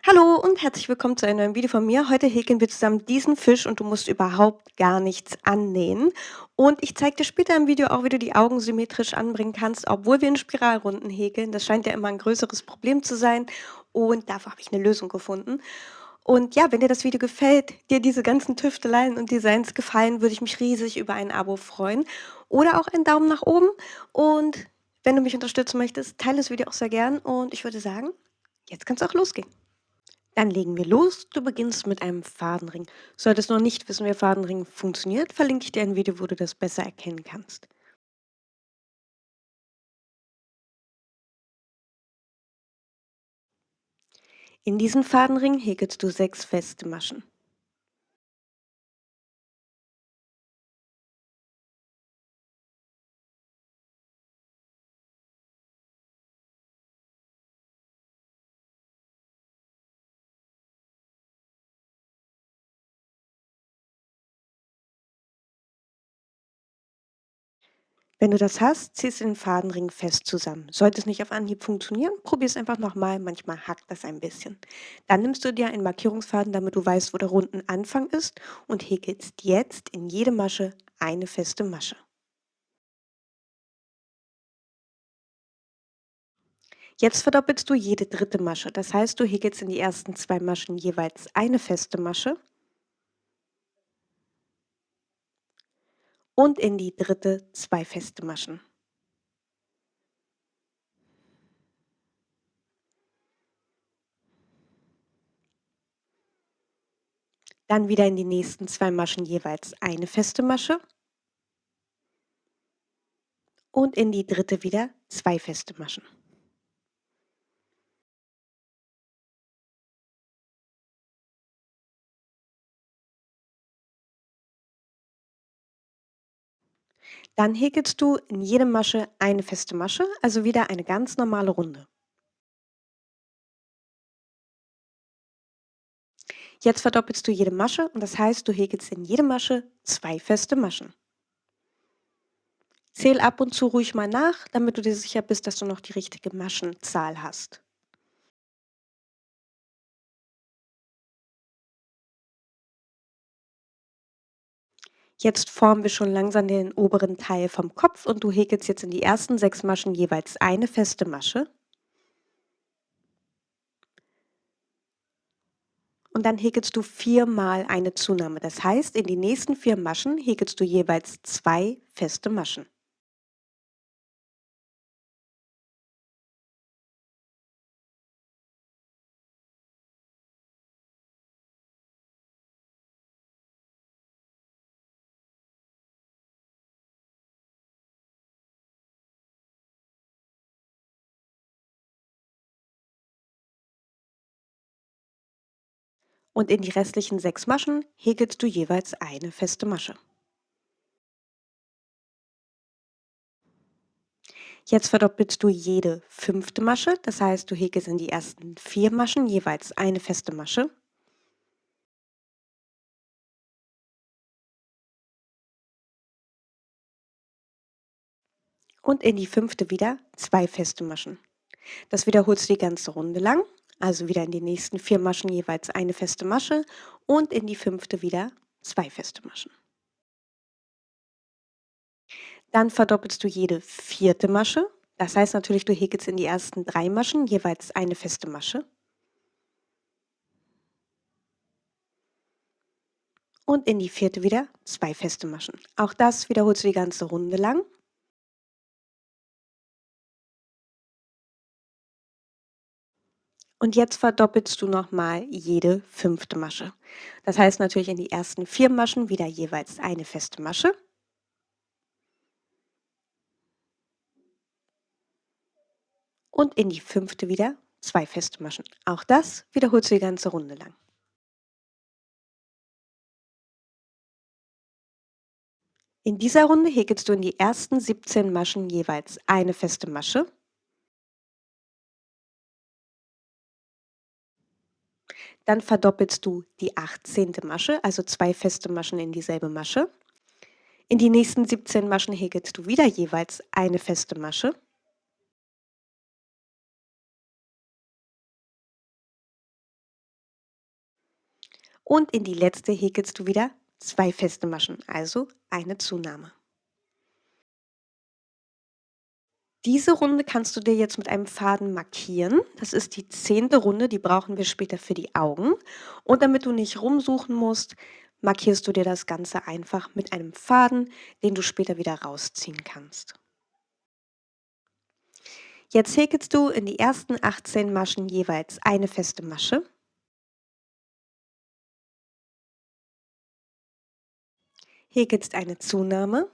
Hallo und herzlich willkommen zu einem neuen Video von mir. Heute häkeln wir zusammen diesen Fisch und du musst überhaupt gar nichts annähen. Und ich zeige dir später im Video auch, wie du die Augen symmetrisch anbringen kannst, obwohl wir in Spiralrunden häkeln. Das scheint ja immer ein größeres Problem zu sein und dafür habe ich eine Lösung gefunden. Und ja, wenn dir das Video gefällt, dir diese ganzen Tüfteleien und Designs gefallen, würde ich mich riesig über ein Abo freuen oder auch einen Daumen nach oben. Und wenn du mich unterstützen möchtest, teile das Video auch sehr gern und ich würde sagen, jetzt kann es auch losgehen. Dann legen wir los. Du beginnst mit einem Fadenring. Solltest du noch nicht wissen, wie Fadenring funktioniert, verlinke ich dir ein Video, wo du das besser erkennen kannst. In diesem Fadenring häkelst du 6 feste Maschen. Wenn du das hast, ziehst du den Fadenring fest zusammen. Sollte es nicht auf Anhieb funktionieren, probier es einfach nochmal, manchmal hackt das ein bisschen. Dann nimmst du dir einen Markierungsfaden, damit du weißt, wo der Rundenanfang ist und häkelst jetzt in jede Masche eine feste Masche. Jetzt verdoppelst du jede dritte Masche. Das heißt, du häkelst in die ersten 2 Maschen jeweils eine feste Masche und in die dritte 2 feste Maschen. Dann wieder in die nächsten 2 Maschen jeweils eine feste Masche und in die dritte wieder 2 feste Maschen. Dann häkelst du in jede Masche eine feste Masche, also wieder eine ganz normale Runde. Jetzt verdoppelst du jede Masche und das heißt, du häkelst in jede Masche 2 feste Maschen. Zähl ab und zu ruhig mal nach, damit du dir sicher bist, dass du noch die richtige Maschenzahl hast. Jetzt formen wir schon langsam den oberen Teil vom Kopf und du häkelst jetzt in die ersten 6 Maschen jeweils eine feste Masche. Und dann häkelst du 4 mal eine Zunahme. Das heißt, in die nächsten 4 Maschen häkelst du jeweils 2 feste Maschen. Und in die restlichen 6 Maschen häkelst du jeweils eine feste Masche. Jetzt verdoppelst du jede 5. Masche. Das heißt, du häkelst in die ersten 4 Maschen jeweils eine feste Masche. Und in die 5. wieder 2 feste Maschen. Das wiederholst du die ganze Runde lang, also wieder in die nächsten 4 Maschen jeweils eine feste Masche und in die 5. wieder 2 feste Maschen. Dann verdoppelst du jede 4. Masche. Das heißt natürlich, du häkelst in die ersten 3 Maschen jeweils eine feste Masche und in die 4. wieder 2 feste Maschen. Auch das wiederholst du die ganze Runde lang. Und jetzt verdoppelst du nochmal jede 5. Masche. Das heißt natürlich in die ersten 4 Maschen wieder jeweils eine feste Masche und in die 5. wieder 2 feste Maschen. Auch das wiederholst du die ganze Runde lang. In dieser Runde häkelst du in die ersten 17 Maschen jeweils eine feste Masche. Dann verdoppelst du die 18. Masche, also 2 feste Maschen in dieselbe Masche. In die nächsten 17 Maschen häkelst du wieder jeweils eine feste Masche. Und in die letzte häkelst du wieder 2 feste Maschen, also eine Zunahme. Diese Runde kannst du dir jetzt mit einem Faden markieren. Das ist die 10. Runde, die brauchen wir später für die Augen. Und damit du nicht rumsuchen musst, markierst du dir das Ganze einfach mit einem Faden, den du später wieder rausziehen kannst. Jetzt häkelst du in die ersten 18 Maschen jeweils eine feste Masche. Häkelst eine Zunahme,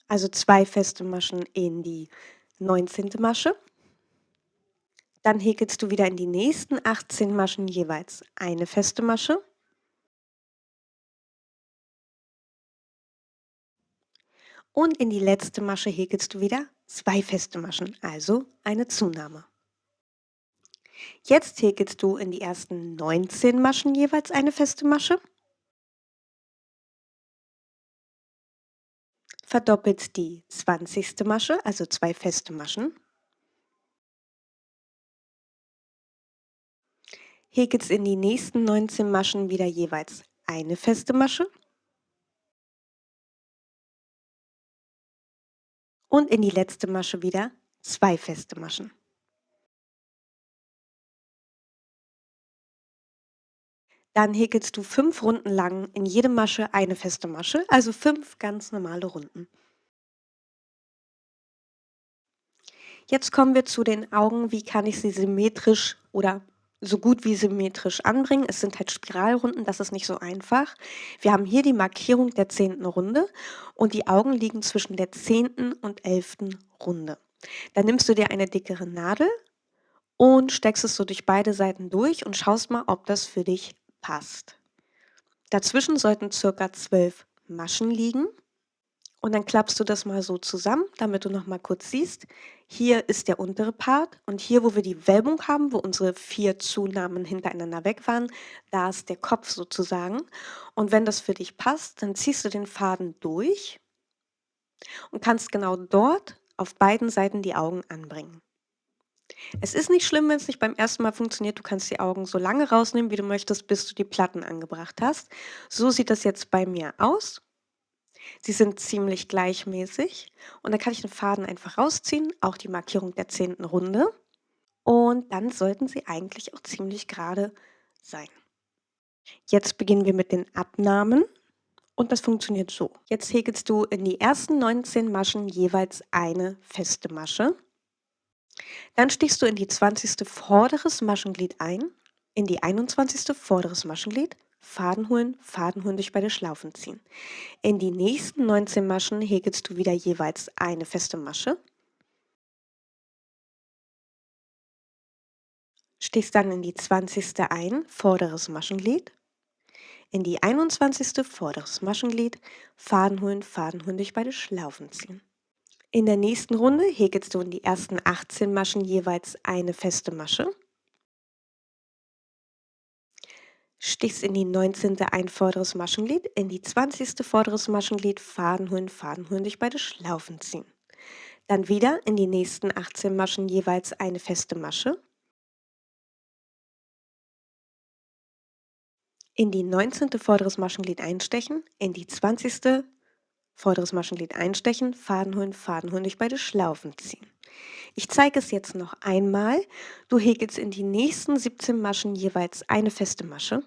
also 2 feste Maschen in die 19. Masche. Dann häkelst du wieder in die nächsten 18 Maschen jeweils eine feste Masche. Und in die letzte Masche häkelst du wieder 2 feste Maschen, also eine Zunahme. Jetzt häkelst du in die ersten 19 Maschen jeweils eine feste Masche. Verdoppelst die 20. Masche, also 2 feste Maschen. Häkelst in die nächsten 19 Maschen wieder jeweils eine feste Masche. Und in die letzte Masche wieder 2 feste Maschen. Dann häkelst du 5 Runden lang in jede Masche eine feste Masche, also 5 ganz normale Runden. Jetzt kommen wir zu den Augen. Wie kann ich sie symmetrisch oder so gut wie symmetrisch anbringen? Es sind halt Spiralrunden, das ist nicht so einfach. Wir haben hier die Markierung der 10. Runde und die Augen liegen zwischen der 10. und 11. Runde. Dann nimmst du dir eine dickere Nadel und steckst es so durch beide Seiten durch und schaust mal, ob das für dich passt. Dazwischen sollten ca. 12 Maschen liegen. Und dann klappst du das mal so zusammen, damit du noch mal kurz siehst. Hier ist der untere Part und hier, wo wir die Wölbung haben, wo unsere 4 Zunahmen hintereinander weg waren, da ist der Kopf sozusagen. Und wenn das für dich passt, dann ziehst du den Faden durch und kannst genau dort auf beiden Seiten die Augen anbringen. Es ist nicht schlimm, wenn es nicht beim ersten Mal funktioniert. Du kannst die Augen so lange rausnehmen, wie du möchtest, bis du die Platten angebracht hast. So sieht das jetzt bei mir aus. Sie sind ziemlich gleichmäßig und dann kann ich den Faden einfach rausziehen, auch die Markierung der 10. Runde. Und dann sollten sie eigentlich auch ziemlich gerade sein. Jetzt beginnen wir mit den Abnahmen und das funktioniert so. Jetzt häkelst du in die ersten 19 Maschen jeweils eine feste Masche. Dann stichst du in die 20. vorderes Maschenglied ein, in die 21. vorderes Maschenglied, Faden holen durch beide Schlaufen ziehen. In die nächsten 19 Maschen häkelst du wieder jeweils eine feste Masche. Stichst dann in die 20. ein, vorderes Maschenglied. In die 21. vorderes Maschenglied, Faden holen durch beide Schlaufen ziehen. In der nächsten Runde häkelst du in die ersten 18 Maschen jeweils eine feste Masche. Stichst in die 19. ein vorderes Maschenglied, in die 20. vorderes Maschenglied, Faden holen durch beide Schlaufen ziehen. Dann wieder in die nächsten 18 Maschen jeweils eine feste Masche. In die 19. vorderes Maschenglied einstechen, in die 20. vorderes Maschenglied einstechen, Faden holen durch beide Schlaufen ziehen. Ich zeige es jetzt noch einmal. Du häkelst in die nächsten 17 Maschen jeweils eine feste Masche.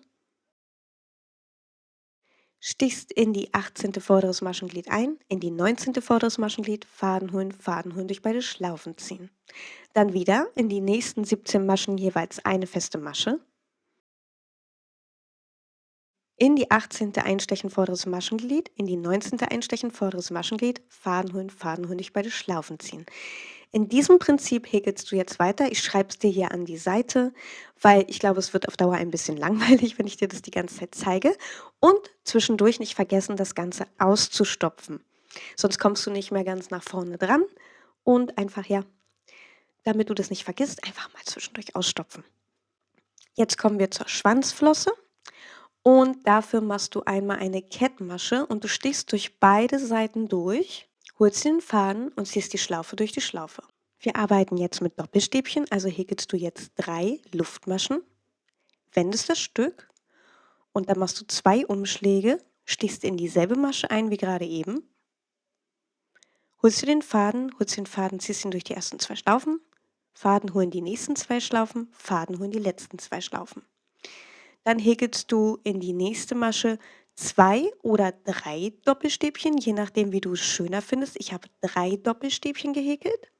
Stichst in die 18. vorderes Maschenglied ein, in die 19. vorderes Maschenglied, Faden holen durch beide Schlaufen ziehen. Dann wieder in die nächsten 17 Maschen jeweils eine feste Masche. In die 18. einstechen vorderes Maschenglied, in die 19. einstechen vorderes Maschenglied, Faden holen durch beide Schlaufen ziehen. In diesem Prinzip häkelst du jetzt weiter. Ich schreibe es dir hier an die Seite, weil ich glaube, es wird auf Dauer ein bisschen langweilig, wenn ich dir das die ganze Zeit zeige. Und zwischendurch nicht vergessen, das Ganze auszustopfen. Sonst kommst du nicht mehr ganz nach vorne dran. Und einfach, ja, damit du das nicht vergisst, einfach mal zwischendurch ausstopfen. Jetzt kommen wir zur Schwanzflosse. Und dafür machst du einmal eine Kettmasche und du stichst durch beide Seiten durch, holst den Faden und ziehst die Schlaufe durch die Schlaufe. Wir arbeiten jetzt mit Doppelstäbchen, also häkelst du jetzt 3 Luftmaschen. wendest das Stück und dann machst du 2 Umschläge, stichst in dieselbe Masche ein wie gerade eben, holst den Faden, ziehst ihn durch die ersten 2 Schlaufen, Faden holen die nächsten 2 Schlaufen, Faden holen die letzten 2 Schlaufen. Dann häkelst du in die nächste Masche 2 oder 3 Doppelstäbchen, je nachdem, wie du es schöner findest. Ich habe 3 Doppelstäbchen gehäkelt.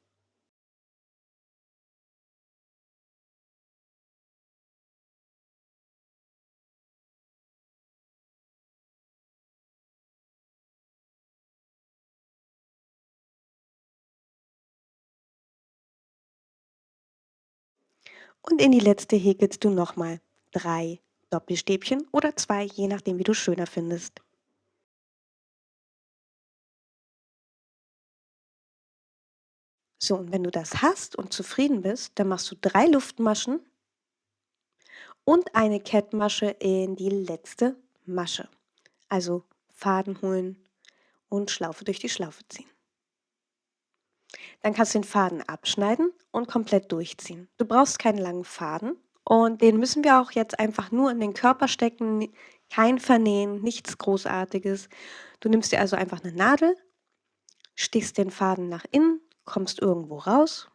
Und in die letzte häkelst du nochmal 3 Doppelstäbchen oder 2, je nachdem, wie du es schöner findest. So, und wenn du das hast und zufrieden bist, dann machst du 3 Luftmaschen und eine Kettmasche in die letzte Masche. Also Faden holen und Schlaufe durch die Schlaufe ziehen. Dann kannst du den Faden abschneiden und komplett durchziehen. Du brauchst keinen langen Faden und den müssen wir auch jetzt einfach nur in den Körper stecken, kein Vernähen, nichts Großartiges. Du nimmst dir also einfach eine Nadel, stichst den Faden nach innen, kommst irgendwo raus,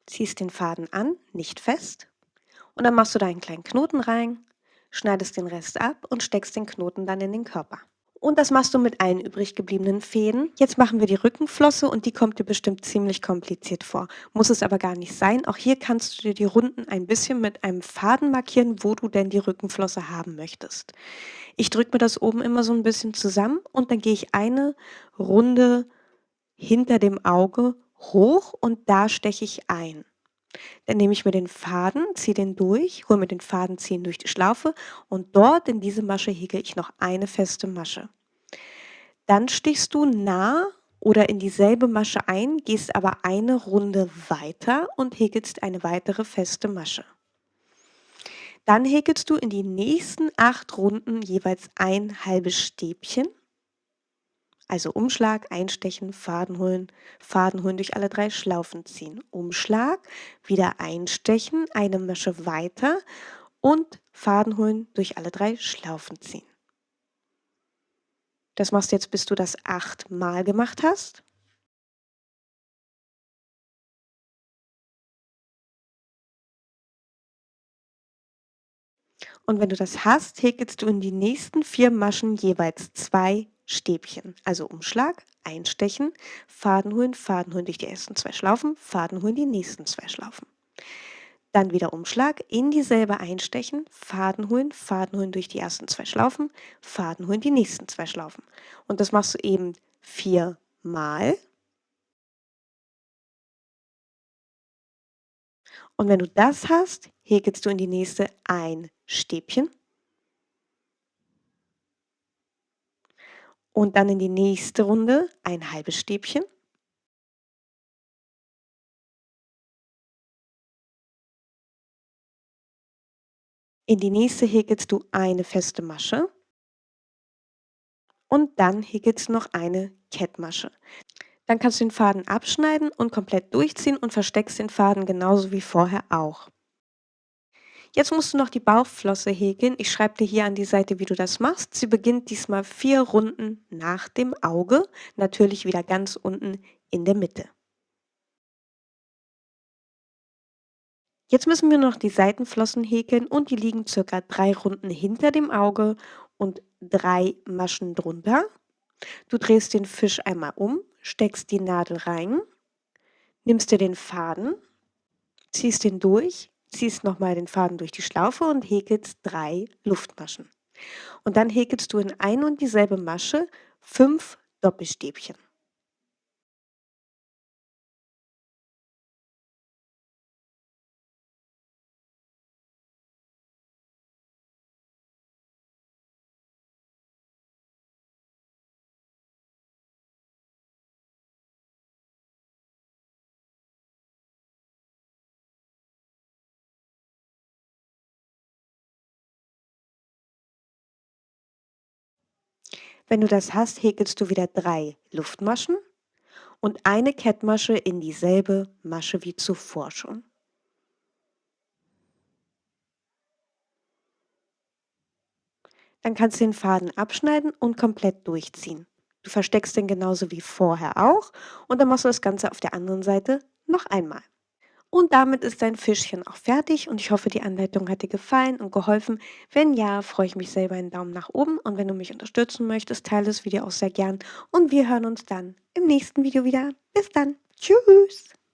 ziehst den Faden an, nicht fest, und dann machst du da einen kleinen Knoten rein, schneidest den Rest ab und steckst den Knoten dann in den Körper. Und das machst du mit allen übrig gebliebenen Fäden. Jetzt machen wir die Rückenflosse und die kommt dir bestimmt ziemlich kompliziert vor. Muss es aber gar nicht sein. Auch hier kannst du dir die Runden ein bisschen mit einem Faden markieren, wo du denn die Rückenflosse haben möchtest. Ich drücke mir das oben immer so ein bisschen zusammen und dann gehe ich eine Runde hinter dem Auge hoch und da steche ich ein. Dann nehme ich mir den Faden, ziehe den durch, hole mir den Faden, ziehe ihn durch die Schlaufe und dort in diese Masche häkle ich noch eine feste Masche. Dann stichst du nah oder in dieselbe Masche ein, gehst aber eine Runde weiter und häkelst eine weitere feste Masche. Dann häkelst du in die nächsten 8 Runden jeweils ein halbes Stäbchen. Also Umschlag, einstechen, Faden holen, durch alle 3 Schlaufen ziehen. Umschlag, wieder einstechen, eine Masche weiter und Faden holen, durch alle 3 Schlaufen ziehen. Das machst du jetzt, bis du das 8 Mal gemacht hast. Und wenn du das hast, häkelst du in die nächsten 4 Maschen jeweils 2 Stäbchen. Also Umschlag, einstechen, Faden holen durch die ersten 2 Schlaufen, Faden holen die nächsten 2 Schlaufen. Dann wieder Umschlag, in dieselbe einstechen, Faden holen durch die ersten 2 Schlaufen, Faden holen die nächsten 2 Schlaufen. Und das machst du eben 4 Mal. Und wenn du das hast, häkelst du in die nächste ein Stäbchen und dann in die nächste Runde ein halbes Stäbchen. In die nächste häkelst du eine feste Masche und dann häkelst du noch eine Kettmasche. Dann kannst du den Faden abschneiden und komplett durchziehen und versteckst den Faden genauso wie vorher auch. Jetzt musst du noch die Bauchflosse häkeln. Ich schreibe dir hier an die Seite, wie du das machst. Sie beginnt diesmal 4 Runden nach dem Auge, natürlich wieder ganz unten in der Mitte. Jetzt müssen wir noch die Seitenflossen häkeln und die liegen circa 3 Runden hinter dem Auge und 3 Maschen drunter. Du drehst den Fisch einmal um, steckst die Nadel rein, nimmst dir den Faden, ziehst den durch, ziehst nochmal den Faden durch die Schlaufe und häkelst 3 Luftmaschen. Und dann häkelst du in ein und dieselbe Masche 5 Doppelstäbchen. Wenn du das hast, häkelst du wieder 3 Luftmaschen und eine Kettmasche in dieselbe Masche wie zuvor schon. Dann kannst du den Faden abschneiden und komplett durchziehen. Du versteckst den genauso wie vorher auch und dann machst du das Ganze auf der anderen Seite noch einmal. Und damit ist dein Fischchen auch fertig und ich hoffe, die Anleitung hat dir gefallen und geholfen. Wenn ja, freue ich mich sehr über einen Daumen nach oben und wenn du mich unterstützen möchtest, teile das Video auch sehr gern und wir hören uns dann im nächsten Video wieder. Bis dann. Tschüss.